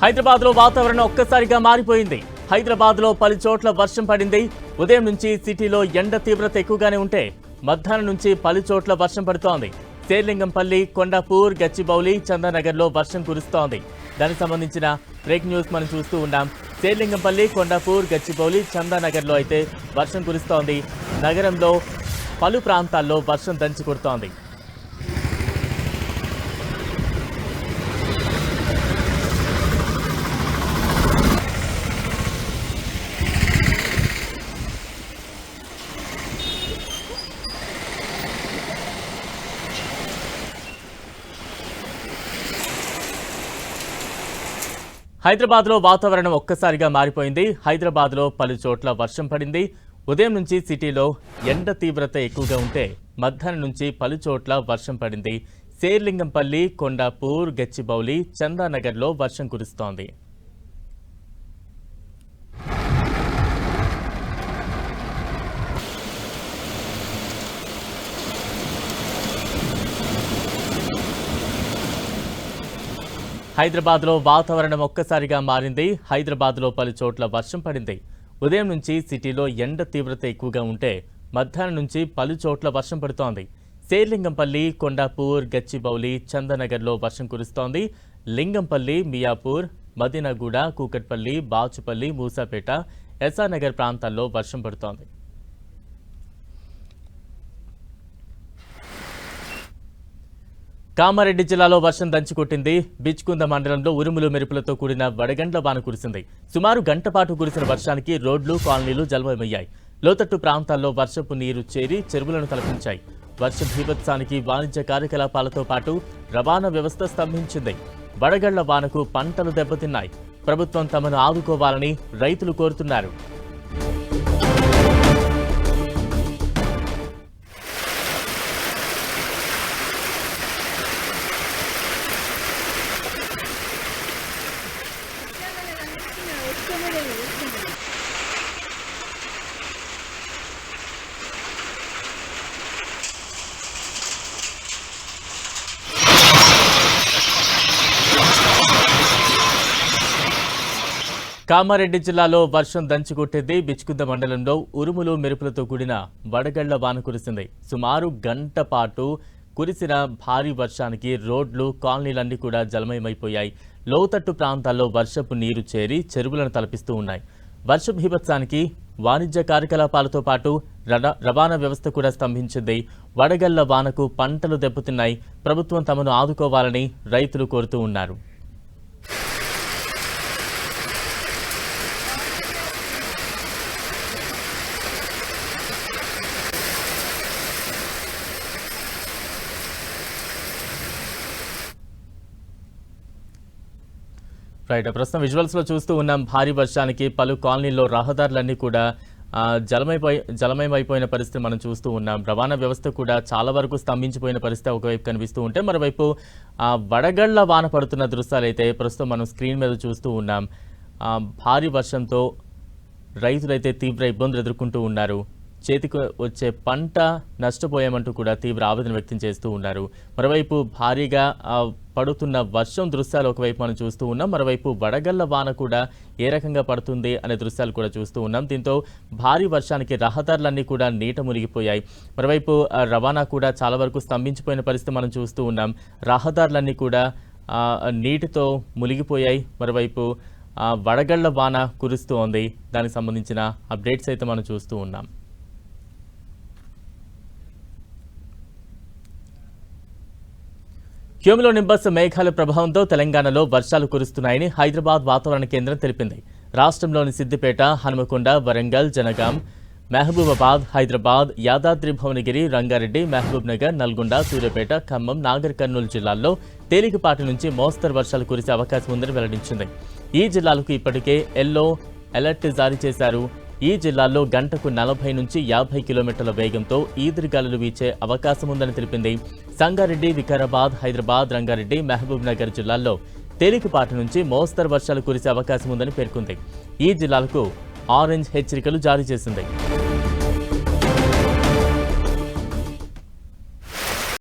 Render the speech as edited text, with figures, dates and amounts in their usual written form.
హైదరాబాద్లో వాతావరణం ఒక్కసారిగా మారిపోయింది. హైదరాబాద్లో పలు చోట్ల వర్షం పడింది. ఉదయం నుంచి సిటీలో ఎండ తీవ్రత ఎక్కువగానే ఉంటే మధ్యాహ్నం నుంచి పలు చోట్ల వర్షం పడుతోంది. శేర్లింగంపల్లి, కొండాపూర్, గచ్చిబౌలి, చందానగర్లో వర్షం కురుస్తోంది. దానికి సంబంధించిన బ్రేక్ న్యూస్ మనం చూస్తూ ఉన్నాం. శేర్లింగంపల్లి, కొండాపూర్, గచ్చిబౌలి, చందానగర్లో అయితే వర్షం కురుస్తోంది. నగరంలో పలు ప్రాంతాల్లో వర్షం దంచి కొడుతోంది. హైదరాబాద్లో వాతావరణం ఒక్కసారిగా మారిపోయింది. హైదరాబాద్లో పలు చోట్ల వర్షం పడింది. ఉదయం నుంచి సిటీలో ఎండ తీవ్రత ఎక్కువగా ఉంటే మధ్యాహ్నం నుంచి పలు చోట్ల వర్షం పడింది. శేర్లింగంపల్లి, కొండాపూర్, గచ్చిబౌలి, చందానగర్లో వర్షం కురుస్తోంది. హైదరాబాద్లో వాతావరణం ఒక్కసారిగా మారింది. హైదరాబాద్లో పలు చోట్ల వర్షం పడింది. ఉదయం నుంచి సిటీలో ఎండ తీవ్రత ఎక్కువగా ఉంటే మధ్యాహ్నం నుంచి పలు చోట్ల వర్షం పడుతోంది. శేర్లింగంపల్లి, కొండాపూర్, గచ్చిబౌలి, చందానగర్లో వర్షం కురుస్తోంది. లింగంపల్లి, మియాపూర్, మదీనాగూడ, కూకట్పల్లి, బాచుపల్లి, మూసాపేట, ఎస్ఆర్నగర్ ప్రాంతాల్లో వర్షం పడుతోంది. కామారెడ్డి జిల్లాలో వర్షం దంచికొట్టింది. బిచ్కుంద మండలంలో ఉరుములు మెరుపులతో కూడిన వడగండ్ల వాన కురిసింది. సుమారు గంట పాటు కురిసిన వర్షానికి రోడ్లు, కాలనీలు జలమయమయ్యాయి. లోతట్టు ప్రాంతాల్లో వర్షపు నీరు చేరి చెరువులను తలపించాయి. వర్ష బీభత్సానికి వాణిజ్య కార్యకలాపాలతో పాటు రవాణా వ్యవస్థ స్తంభించింది. వడగండ్ల వానకు పంటలు దెబ్బతిన్నాయి. ప్రభుత్వం తమను ఆదుకోవాలని రైతులు కోరుతున్నారు. కామారెడ్డి జిల్లాలో వర్షం దంచికొట్టింది. బిచ్కుంద మండలంలో ఉరుములు మెరుపులతో కూడిన వడగళ్ల వాన కురిసింది. సుమారు గంట పాటు కురిసిన భారీ వర్షానికి రోడ్లు, కాలనీలన్నీ కూడా జలమయమైపోయాయి. లోతట్టు ప్రాంతాల్లో వర్షపు నీరు చేరి చెరువులను తలపిస్తూ ఉన్నాయి. వర్ష బీభత్సానికి వాణిజ్య కార్యకలాపాలతో పాటు రవాణా వ్యవస్థ కూడా స్తంభించింది. వడగళ్ల వానకు పంటలు దెబ్బతిన్నాయి. ప్రభుత్వం తమను ఆదుకోవాలని రైతులు కోరుతూ ఉన్నారు. ప్రస్తుతం విజువల్స్ లో చూస్తూ ఉన్నాం. భారీ వర్షానికి పలు కాలనీల్లో రహదారులన్నీ కూడా జలమయమైపోయిన పరిస్థితి మనం చూస్తూ ఉన్నాం. రవాణా వ్యవస్థ కూడా చాలా వరకు స్తంభించిపోయిన పరిస్థితి ఒకవైపు కనిపిస్తూ ఉంటే, మరోవైపు వడగళ్ల వాన పడుతున్న దృశ్యాలు అయితే ప్రస్తుతం మనం స్క్రీన్ మీద చూస్తూ ఉన్నాం. భారీ వర్షంతో రైతులైతే తీవ్ర ఇబ్బందులు ఎదుర్కొంటూ ఉన్నారు. చేతికి వచ్చే పంట నష్టపోయామంటూ కూడా తీవ్ర ఆవేదన వ్యక్తం చేస్తూ ఉన్నారు. మరోవైపు భారీగా పడుతున్న వర్షం దృశ్యాలు ఒకవైపు మనం చూస్తూ ఉన్నాం. మరోవైపు వడగళ్ల వాన కూడా ఏ రకంగా పడుతుంది అనే దృశ్యాలు కూడా చూస్తూ ఉన్నాం. దీంతో భారీ వర్షానికి రహదారులన్నీ కూడా నీట మునిగిపోయాయి. మరోవైపు రవాణా కూడా చాలా వరకు స్తంభించిపోయిన పరిస్థితి మనం చూస్తూ ఉన్నాం. రహదారులన్నీ కూడా నీటితో మునిగిపోయాయి. మరోవైపు వడగళ్ల వాన కురుస్తూ ఉంది. దానికి సంబంధించిన అప్డేట్స్ అయితే మనం చూస్తూ ఉన్నాం. క్యూములో నింబస్ మేఘాల ప్రభావంతో తెలంగాణలో వర్షాలు కురుస్తున్నాయని హైదరాబాద్ వాతావరణ కేంద్రం తెలిపింది. రాష్ట్రంలోని సిద్దిపేట, హనుమకొండ, వరంగల్, జనగాం, మహబూబాబాద్, హైదరాబాద్, యాదాద్రి భువనగిరి, రంగారెడ్డి, మహబూబ్ నగర్, నల్గొండ, సూర్యాపేట, ఖమ్మం, నాగర్ కర్నూలు జిల్లాల్లో తేలికపాటి నుంచి మోస్తరు వర్షాలు కురిసే అవకాశం ఉందని వెల్లడించింది. ఈ జిల్లాలకు ఇప్పటికే ఎల్లో అలర్ట్ జారీ చేశారు. ఈ జిల్లాల్లో గంటకు 40 నుంచి 50 కిలోమీటర్ల వేగంతో ఈదురుగాలులు వీచే అవకాశం ఉందని తెలిపింది. సంగారెడ్డి, వికారాబాద్, హైదరాబాద్, రంగారెడ్డి, మహబూబ్ నగర్ జిల్లాల్లో తేలికపాటి నుంచి మోస్తరు వర్షాలు కురిసే అవకాశం ఉందని పేర్కొంది. ఈ జిల్లాలకు ఆరెంజ్ హెచ్చరికలు జారీ చేసింది.